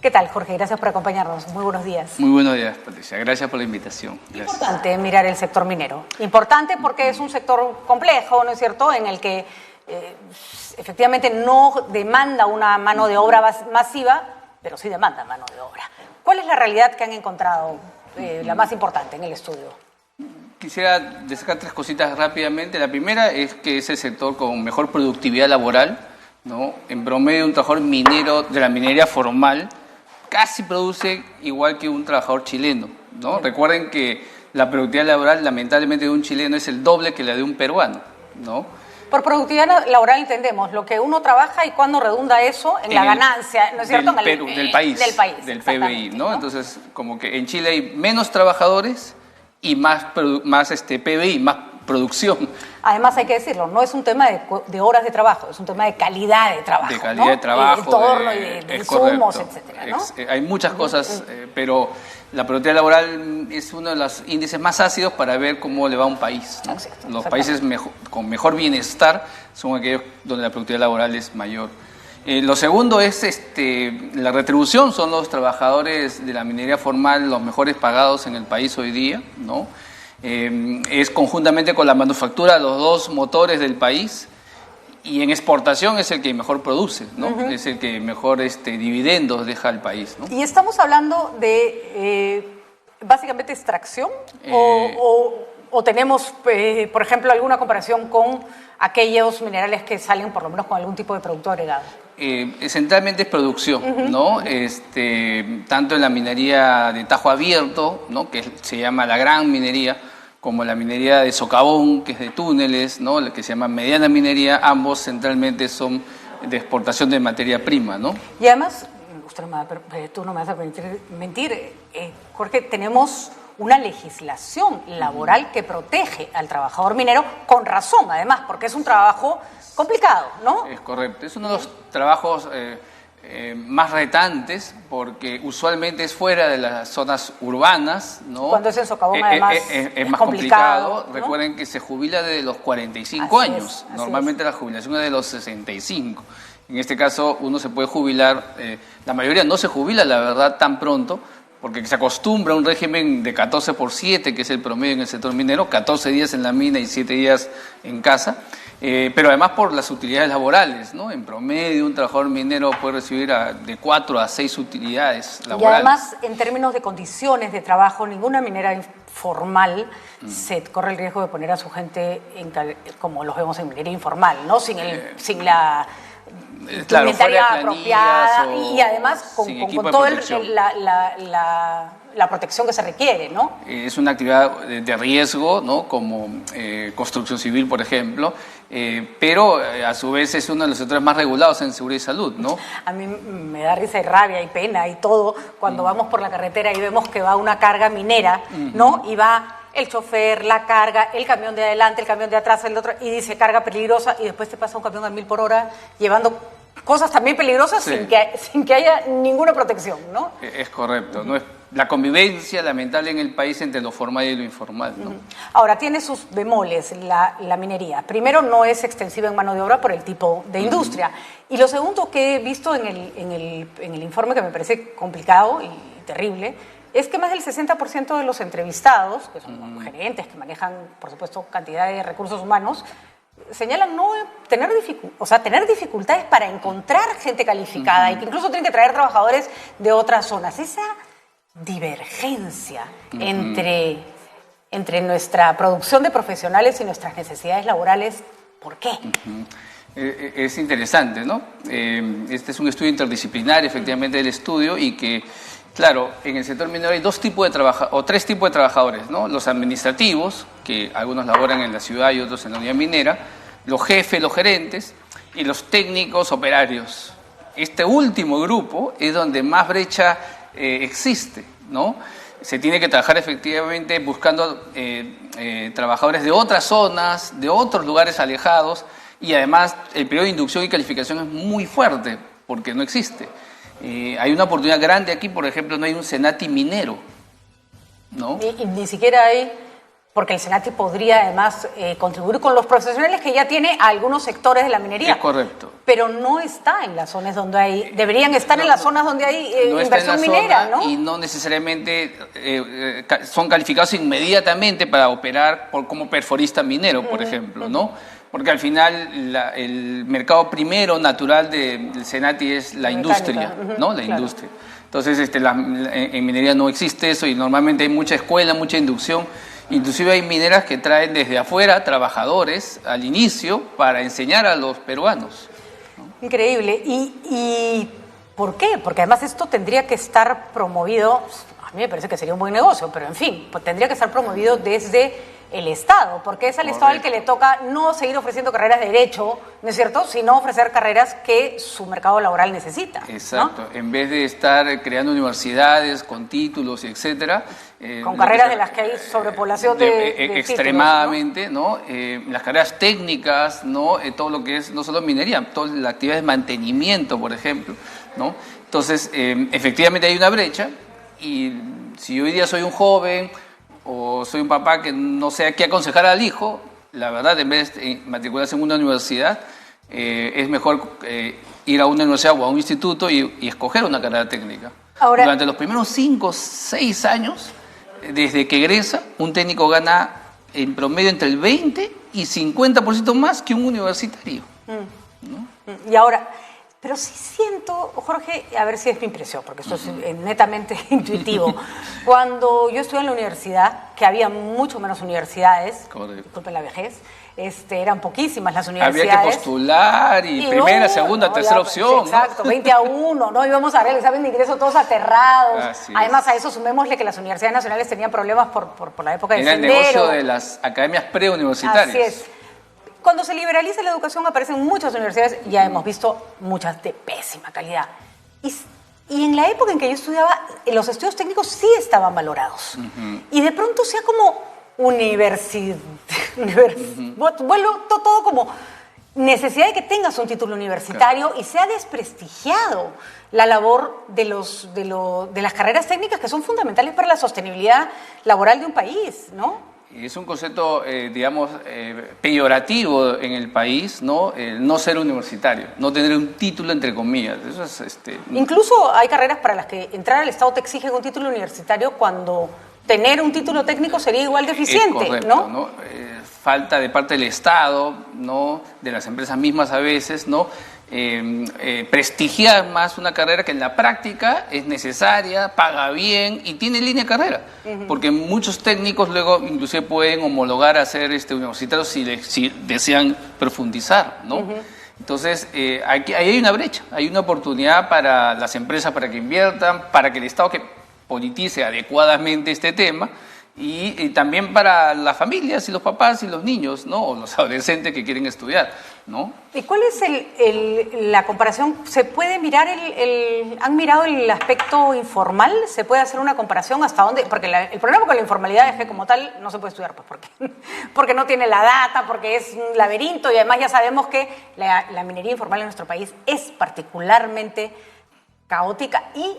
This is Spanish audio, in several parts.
¿Qué tal, Jorge? Gracias por acompañarnos. Muy buenos días. Muy buenos días, Patricia. Gracias por la invitación. Gracias. Importante mirar el sector minero. Importante porque es un sector complejo, ¿no es cierto?, en el que efectivamente no demanda una mano de obra masiva, pero sí demanda mano de obra. ¿Cuál es la realidad que han encontrado, la más importante en el estudio? Quisiera destacar tres cositas rápidamente. La primera es que es el sector con mejor productividad laboral, ¿no? En promedio, un trabajador minero de la minería formal casi produce igual que un trabajador chileno, ¿no? Recuerden que la productividad laboral, lamentablemente, de un chileno es el doble que la de un peruano, ¿no? Por productividad laboral entendemos lo que uno trabaja y cuándo redunda eso en la ganancia, ¿no es cierto? Del país, del PBI, ¿no? Entonces, como que en Chile hay menos trabajadores y más PBI, más producción. Además, hay que decirlo, no es un tema de horas de trabajo, es un tema de calidad de trabajo. De calidad, ¿no?, de trabajo. De entorno y de insumos, etcétera, ¿no? Hay muchas cosas, pero la productividad laboral es uno de los índices más ácidos para ver cómo le va a un país, ¿no? Exacto, los países con mejor bienestar son aquellos donde la productividad laboral es mayor. Lo segundo es la retribución. Son los trabajadores de la minería formal los mejores pagados en el país hoy día, ¿no? Es conjuntamente con la manufactura los dos motores del país, y en exportación es el que mejor produce, ¿no? Es el que mejor dividendos deja al país, ¿no? Y estamos hablando de básicamente extracción o tenemos, por ejemplo, alguna comparación con aquellos minerales que salen por lo menos con algún tipo de producto agregado. Centralmente es producción, ¿no? Tanto en la minería de tajo abierto, ¿no?, que se llama la gran minería, como la minería de socavón, que es de túneles, ¿no?, la que se llama mediana minería. Ambos centralmente son de exportación de materia prima, ¿no? Y además, tú no me vas a permitir mentir, Jorge, tenemos una legislación laboral que protege al trabajador minero, con razón, además, porque es un trabajo complicado, ¿no? Es correcto. Es uno de los trabajos más retantes, porque usualmente es fuera de las zonas urbanas, ¿no? Cuando es en socavón, además, es más complicado, ¿no? Recuerden que se jubila desde los 45 así años. Normalmente la jubilación es de los 65. En este caso, uno se puede jubilar, la mayoría no se jubila, la verdad, tan pronto, porque se acostumbra a un régimen de 14/7, que es el promedio en el sector minero, 14 días en la mina y 7 días en casa, pero además por las utilidades laborales, ¿no? En promedio, un trabajador minero puede recibir de 4 a 6 utilidades laborales. Y además, en términos de condiciones de trabajo, ninguna minera formal se corre el riesgo de poner a su gente como los vemos en minería informal, ¿no? Sin la inventaria apropiada y además con toda la protección que se requiere, ¿no? Es una actividad de riesgo, ¿no?, como construcción civil, por ejemplo, pero a su vez es uno de los sectores más regulados en seguridad y salud, ¿no? A mí me da risa y rabia y pena y todo cuando vamos por la carretera y vemos que va una carga minera, ¿no? Y va el chofer, la carga, el camión de adelante, el camión de atrás, el otro, y dice carga peligrosa, y después te pasa un camión a 1000 por hora llevando cosas también peligrosas, sí, sin que haya ninguna protección, ¿no? Es correcto, ¿no? Es la convivencia lamentable en el país entre lo formal y lo informal, ¿no? Ahora, tiene sus bemoles la minería. Primero, no es extensiva en mano de obra por el tipo de industria. Y lo segundo que he visto en el informe, que me parece complicado y terrible, es que más del 60% de los entrevistados, que son gerentes que manejan, por supuesto, cantidad de recursos humanos, señalan tener dificultades para encontrar gente calificada y que incluso tienen que traer trabajadores de otras zonas. Esa divergencia entre nuestra producción de profesionales y nuestras necesidades laborales, ¿por qué? Es interesante, ¿no? Este es un estudio interdisciplinario, efectivamente, del estudio, y que, claro, en el sector minero hay tres tipos de trabajadores, ¿no? Los administrativos, que algunos laboran en la ciudad y otros en la unidad minera, los jefes, los gerentes, y los técnicos operarios. Este último grupo es donde más brecha existe, ¿no? Se tiene que trabajar efectivamente buscando trabajadores de otras zonas, de otros lugares alejados, y además el periodo de inducción y calificación es muy fuerte, porque no existe. Hay una oportunidad grande aquí, por ejemplo, no hay un Senati minero, ¿no? Y ni siquiera hay porque el SENATI podría además contribuir con los profesionales que ya tiene a algunos sectores de la minería. Es correcto. Pero no está en las zonas donde hay, deberían estar en las zonas donde hay inversión minera, ¿no? Y no necesariamente son calificados inmediatamente para operar como perforista minero, por ejemplo, ¿no? Porque al final el mercado primero natural del SENATI es la industria, ¿no? La industria. Entonces, en minería no existe eso y normalmente hay mucha escuela, mucha inducción. Inclusive hay mineras que traen desde afuera trabajadores al inicio para enseñar a los peruanos, ¿no? Increíble. ¿Y por qué? Porque además esto tendría que estar promovido, a mí me parece que sería un buen negocio, pero en fin, pues tendría que estar promovido desde el Estado, porque es al Estado al que le toca no seguir ofreciendo carreras de derecho, ¿no es cierto?, sino ofrecer carreras que su mercado laboral necesita. Exacto, ¿no? En vez de estar creando universidades con títulos, etcétera. Con carreras de las que hay sobrepoblación de extremadamente, títulos, ¿no? Las carreras técnicas, ¿no? Todo lo que es no solo minería, toda la actividad de mantenimiento, por ejemplo, ¿no? Entonces, efectivamente hay una brecha y si hoy día soy un joven o soy un papá que no sé a qué aconsejar al hijo, la verdad, en vez de matricularse en una universidad, es mejor ir a una universidad o a un instituto y escoger una carrera técnica. Ahora, durante los primeros 5 o 6 años, desde que egresa, un técnico gana en promedio entre el 20 y 50% más que un universitario. ¿No? Y ahora, pero sí siento, Jorge, a ver si es mi impresión, porque esto es netamente intuitivo. Cuando yo estuve en la universidad, que había mucho menos universidades, disculpen la vejez, eran poquísimas las universidades. Había que postular y primera, segunda, tercera opción. Exacto, ¿no? 20-1, ¿no? Íbamos a ver el examen de ingreso todos aterrados. Además, a eso sumémosle que las universidades nacionales tenían problemas por la época del sendero. Era el negocio de las academias preuniversitarias. Así es. Cuando se liberaliza la educación aparecen muchas universidades, ya hemos visto muchas de pésima calidad. Y en la época en que yo estudiaba, los estudios técnicos sí estaban valorados. Y de pronto sea como vuelvo todo como necesidad de que tengas un título universitario, y se ha desprestigiado la labor de las carreras técnicas que son fundamentales para la sostenibilidad laboral de un país, ¿no? Es un concepto, digamos, peyorativo en el país, ¿no? No ser universitario, no tener un título, entre comillas. Eso es, Incluso hay carreras para las que entrar al Estado te exige un título universitario cuando tener un título técnico sería igual de eficiente, correcto, ¿no? Falta de parte del Estado, ¿no? De las empresas mismas a veces, ¿no? Prestigiar más una carrera que en la práctica es necesaria, paga bien y tiene línea de carrera, porque muchos técnicos luego inclusive pueden homologar a ser universitarios si desean profundizar, ¿no? Entonces, ahí hay una brecha, hay una oportunidad para las empresas para que inviertan, para que el Estado que politice adecuadamente este tema, y también para las familias y los papás y los niños, ¿no? O los adolescentes que quieren estudiar, ¿no? ¿Y cuál es la comparación? ¿Se puede mirar ¿han mirado el aspecto informal? ¿Se puede hacer una comparación hasta dónde? Porque el problema con la informalidad es que como tal no se puede estudiar, pues porque no tiene la data, porque es un laberinto, y además ya sabemos que la minería informal en nuestro país es particularmente caótica y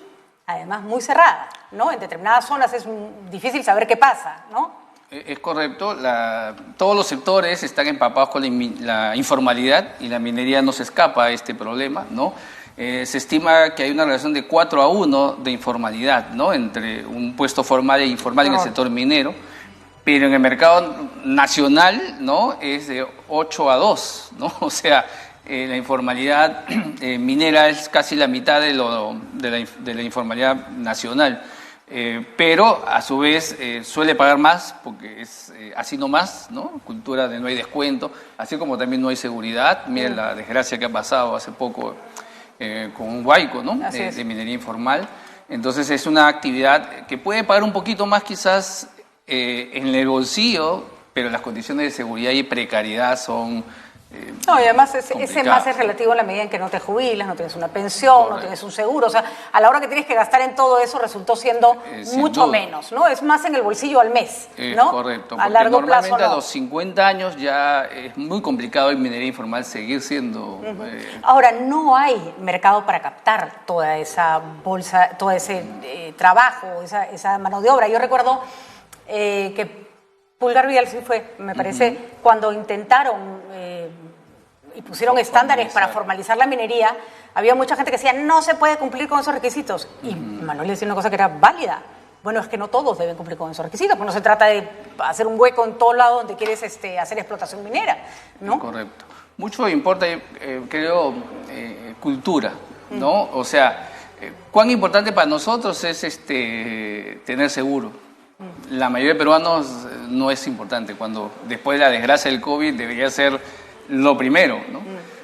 además muy cerrada, ¿no? En determinadas zonas es difícil saber qué pasa, ¿no? Es correcto, todos los sectores están empapados con la informalidad y la minería no se escapa a este problema, ¿no? Se estima que hay una relación de 4-1 de informalidad, ¿no? Entre un puesto formal e informal en el sector minero, pero en el mercado nacional, ¿no? Es de 8-2, ¿no? O sea, la informalidad minera es casi la mitad de la informalidad nacional, pero a su vez suele pagar más porque es así nomás, ¿no? Cultura de no hay descuento, así como también no hay seguridad. Miren la desgracia que ha pasado hace poco con un huaico, ¿no? De minería informal. Entonces es una actividad que puede pagar un poquito más quizás en el bolsillo, pero las condiciones de seguridad y precariedad son no, y además ese más es relativo a la medida en que no te jubilas, no tienes una pensión, no tienes un seguro. O sea, a la hora que tienes que gastar en todo eso resultó siendo mucho menos, ¿no? Es más en el bolsillo al mes, ¿no? Correcto. A largo plazo, normalmente a los 50 años ya es muy complicado en minería informal seguir siendo... Ahora, no hay mercado para captar toda esa bolsa, todo ese trabajo, esa mano de obra. Yo recuerdo que Pulgar Vidal sí fue, me parece, cuando intentaron y pusieron estándares para formalizar la minería, había mucha gente que decía, no se puede cumplir con esos requisitos. Y Manuel decía una cosa que era válida. Bueno, es que no todos deben cumplir con esos requisitos, porque no se trata de hacer un hueco en todo lado donde quieres hacer explotación minera, ¿no? Correcto. Mucho importa, creo, cultura, ¿no? O sea, cuán importante para nosotros es tener seguro. La mayoría de peruanos no es importante. Cuando después de la desgracia del COVID debería ser lo primero, ¿no?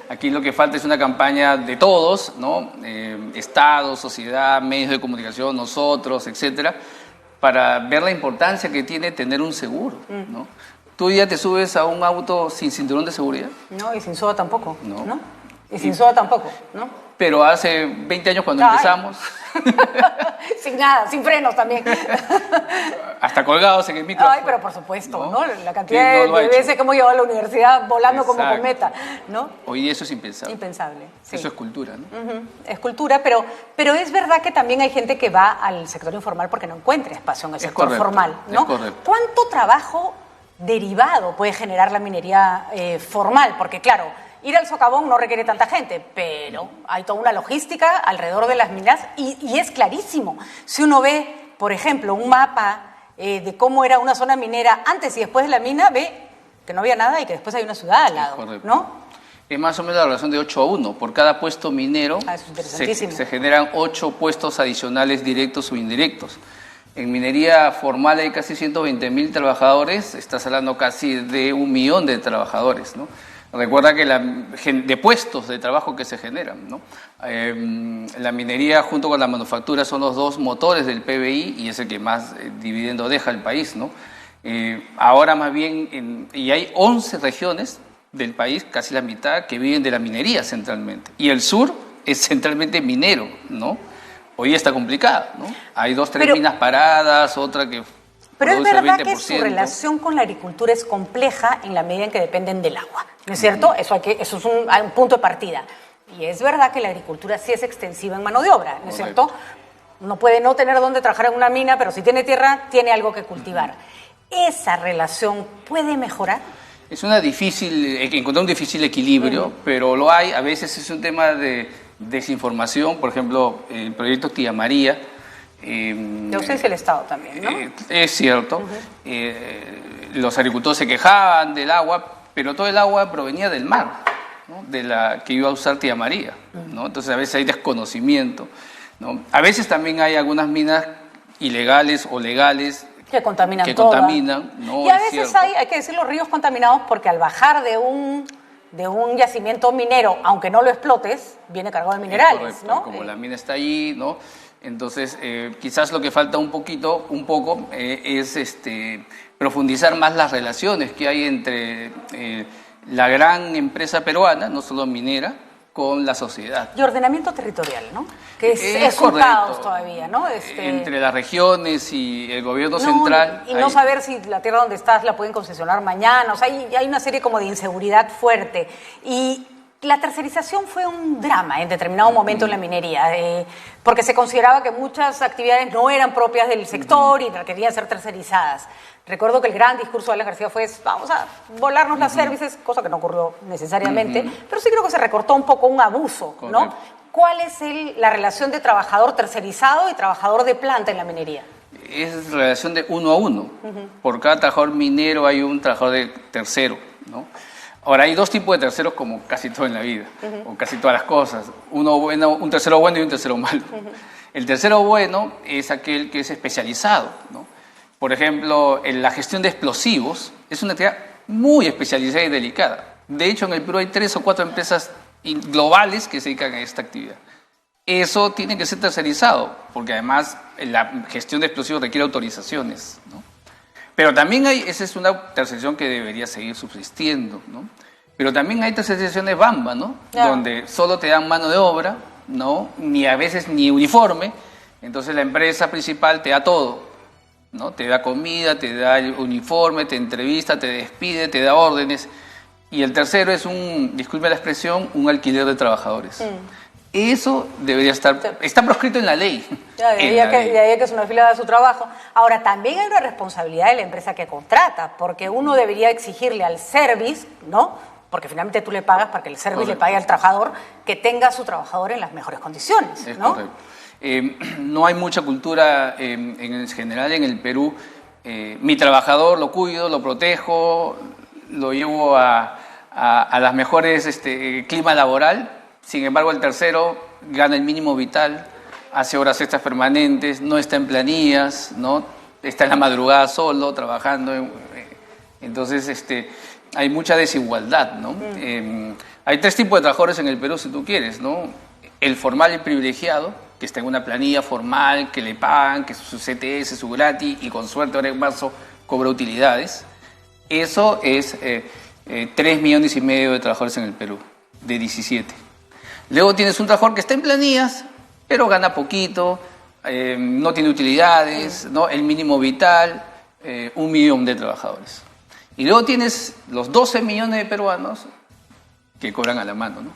Aquí lo que falta es una campaña de todos, ¿no? Estado, sociedad, medios de comunicación, nosotros, etcétera, para ver la importancia que tiene tener un seguro, ¿no? ¿Tú ya te subes a un auto sin cinturón de seguridad? No, y sin SOA tampoco, No. ¿no? Y sin SOA tampoco, ¿no? Pero hace 20 años cuando empezamos... Sin nada, sin frenos también. Hasta colgados en el micrófono. Ay, pero por supuesto, ¿no? La cantidad de veces que hemos llegado a la universidad volando como cometa, ¿no? Hoy día eso es impensable. Impensable, sí. Eso es cultura, ¿no? Es cultura, pero es verdad que también hay gente que va al sector informal porque no encuentra espacio en el sector formal, ¿no? Es correcto. ¿Cuánto trabajo derivado puede generar la minería formal? Porque claro, ir al socavón no requiere tanta gente, pero hay toda una logística alrededor de las minas y es clarísimo. Si uno ve, por ejemplo, un mapa de cómo era una zona minera antes y después de la mina, ve que no había nada y que después hay una ciudad al lado, ¿no? Es más o menos la relación de 8-1. Por cada puesto minero se generan 8 puestos adicionales directos o indirectos. En minería formal hay casi 120.000 trabajadores, estás hablando casi de 1 millón de trabajadores, ¿no? Recuerda que de puestos de trabajo que se generan, ¿no? La minería junto con la manufactura son los 2 motores del PBI y es el que más dividendo deja al país, ¿no? Ahora más bien, y hay 11 regiones del país, casi la mitad, que viven de la minería centralmente. Y el sur es centralmente minero, ¿no? Hoy está complicado, ¿no? Hay 2, 3 minas paradas, otra que... Pero es verdad que su relación con la agricultura es compleja en la medida en que dependen del agua, ¿no es cierto? Eso es un punto de partida. Y es verdad que la agricultura sí es extensiva en mano de obra, ¿no es cierto? Uno puede no tener dónde trabajar en una mina, pero si tiene tierra, tiene algo que cultivar. ¿Esa relación puede mejorar? Es encontrar un difícil equilibrio, pero lo hay. A veces es un tema de desinformación. Por ejemplo, el proyecto Tía María. De ausencia del Estado también, ¿no? Es cierto. Los agricultores se quejaban del agua, pero todo el agua provenía del mar, ¿no? De la que iba a usar Tía María, ¿no? Entonces a veces hay desconocimiento, ¿no? A veces también hay algunas minas ilegales o legales que contaminan ¿no? Y a veces hay que decir, los ríos contaminados porque al bajar de un yacimiento minero, aunque no lo explotes, viene cargado de minerales, correcto, ¿no? Como la mina está allí, ¿no? Entonces, quizás lo que falta un poco, es profundizar más las relaciones que hay entre la gran empresa peruana, no solo minera, con la sociedad. Y ordenamiento territorial, ¿no? Que es un caos todavía, ¿no? Entre las regiones y el gobierno central. Y no saber si la tierra donde estás la pueden concesionar mañana. O sea, hay una serie como de inseguridad fuerte. Y la tercerización fue un drama en determinado momento en la minería, porque se consideraba que muchas actividades no eran propias del sector y requerían ser tercerizadas. Recuerdo que el gran discurso de Alan García fue, vamos a volarnos las services, cosa que no ocurrió necesariamente, pero sí creo que se recortó un poco un abuso, ¿no? ¿Cuál es la relación de trabajador tercerizado y trabajador de planta en la minería? Es relación de 1 a 1. Por cada trabajador minero hay un trabajador de tercero, ¿no? Ahora, hay 2 tipos de terceros como casi todo en la vida, o casi todas las cosas. Un tercero bueno y un tercero malo. El tercero bueno es aquel que es especializado, ¿no? Por ejemplo, en la gestión de explosivos es una actividad muy especializada y delicada. De hecho, en el Perú hay 3 o 4 empresas globales que se dedican a esta actividad. Eso tiene que ser tercerizado, porque además la gestión de explosivos requiere autorizaciones, ¿no? Pero también esa es una tercerización que debería seguir subsistiendo, ¿no? Pero también hay tercerizaciones bamba, ¿no? Donde solo te dan mano de obra, ¿no? Ni a veces ni uniforme, entonces la empresa principal te da todo, ¿no? Te da comida, te da el uniforme, te entrevista, te despide, te da órdenes. Y el tercero es disculpe la expresión, un alquiler de trabajadores. Eso debería estar, está proscrito en la ley. Ya, de ahí que es una fila de su trabajo. Ahora, también hay una responsabilidad de la empresa que contrata, porque uno debería exigirle al service, ¿no? Porque finalmente tú le pagas para que el service le pague al trabajador, que tenga a su trabajador en las mejores condiciones, Es ¿no? correcto. No hay mucha cultura en general en el Perú. Mi trabajador lo cuido, lo protejo, lo llevo a las mejores clima laboral. Sin embargo, el tercero gana el mínimo vital, hace horas extras permanentes, no está en planillas, ¿no? Está en la madrugada solo, trabajando. Entonces, hay mucha desigualdad, ¿no? Hay tres tipos de trabajadores en el Perú, si tú quieres, ¿no? El formal y privilegiado, que está en una planilla formal, que le pagan, que su CTS, su gratis, y con suerte ahora en marzo cobra utilidades. Eso es 3,5 millones de trabajadores en el Perú, de 17. Luego tienes un trabajador que está en planillas, pero gana poquito, no tiene utilidades, ¿no? El mínimo vital, 1 millón de trabajadores. Y luego tienes los 12 millones de peruanos que cobran a la mano, ¿no?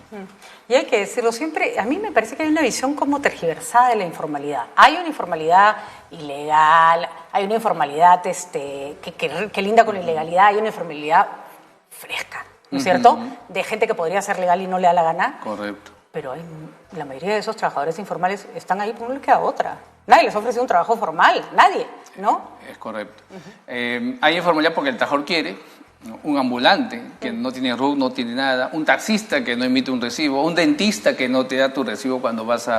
Y hay que decirlo siempre, a mí me parece que hay una visión como tergiversada de la informalidad. Hay una informalidad ilegal, hay una informalidad que linda con la ilegalidad, hay una informalidad fresca, ¿no es cierto? De gente que podría ser legal y no le da la gana. Correcto. Pero la mayoría de esos trabajadores informales están ahí porque no les queda otra. Nadie les ha ofrecido un trabajo formal, nadie, ¿no? Es correcto. Hay informalidad porque el trabajador quiere, ¿no? Un ambulante que no tiene RUC, no tiene nada, un taxista que no emite un recibo, un dentista que no te da tu recibo cuando vas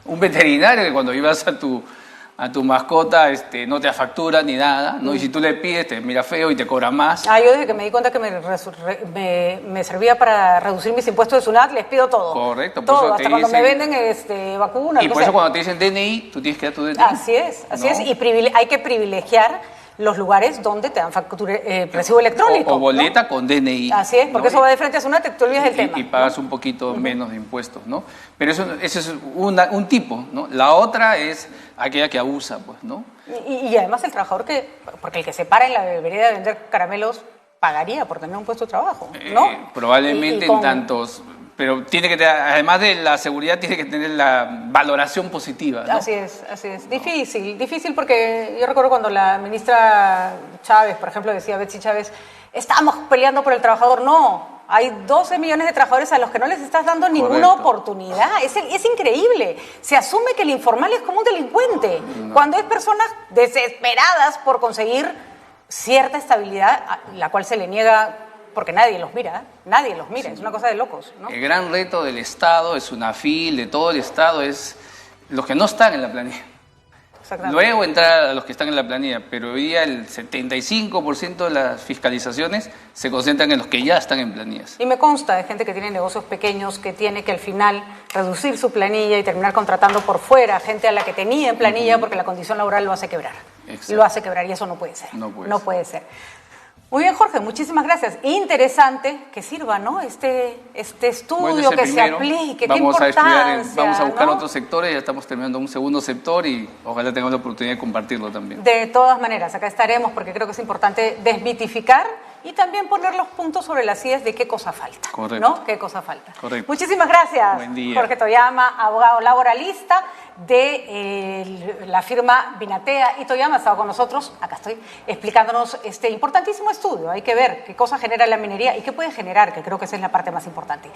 un veterinario que cuando ibas a tu mascota no te da factura ni nada, ¿no? Y si tú le pides te mira feo y te cobra más. Yo desde que me di cuenta que me servía para reducir mis impuestos de SUNAT, les pido todo. Correcto. Todo, por eso hasta te cuando dicen, me venden vacunas. Y por eso cuando te dicen DNI, tú tienes que dar tu DNI. Así es. ¿no? Y hay que privilegiar los lugares donde te dan recibo electrónico. O boleta, ¿no? con DNI. Así es, porque ¿no? eso va de frente a SUNAT, te olvidas del tema. Y pagas un poquito menos de impuestos, ¿no? Pero eso es un tipo, ¿no? La otra es aquella que abusa, pues, ¿no? Y además el trabajador porque el que se para en la vereda de vender caramelos pagaría por tener un puesto de trabajo, ¿no? Probablemente en tantos... Pero tiene que tener, además de la seguridad, tiene que tener la valoración positiva, ¿no? Así es. Difícil porque yo recuerdo cuando la ministra Chávez, por ejemplo, decía Betsy Chávez, estamos peleando por el trabajador. No, hay 12 millones de trabajadores a los que no les estás dando ninguna oportunidad. Es increíble. Se asume que el informal es como un delincuente, cuando hay personas desesperadas por conseguir cierta estabilidad, la cual se le niega porque nadie los mira, es una cosa de locos, ¿no? El gran reto del Estado, de SUNAFIL, de todo el Estado, es los que no están en la planilla. Luego entrar a los que están en la planilla, pero hoy día el 75% de las fiscalizaciones se concentran en los que ya están en planillas. Y me consta de gente que tiene negocios pequeños, que tiene que al final reducir su planilla y terminar contratando por fuera gente a la que tenía en planilla porque la condición laboral lo hace quebrar. Exacto. Lo hace quebrar y eso no puede ser. No puede ser. Muy bien, Jorge, muchísimas gracias. Interesante que sirva, ¿no? Este estudio, que se aplique, qué importancia. Vamos a buscar ¿no? otros sectores, ya estamos terminando un segundo sector y ojalá tengamos la oportunidad de compartirlo también. De todas maneras, acá estaremos porque creo que es importante desmitificar y también poner los puntos sobre las sillas de qué cosa falta. Correcto. ¿No? ¿Qué cosa falta? Correcto. Muchísimas gracias. Buen día. Jorge Toyama, abogado laboralista de la firma Binatea y Toyama, ha estado con nosotros, acá estoy, explicándonos este importantísimo estudio. Hay que ver qué cosa genera la minería y qué puede generar, que creo que esa es la parte más importante.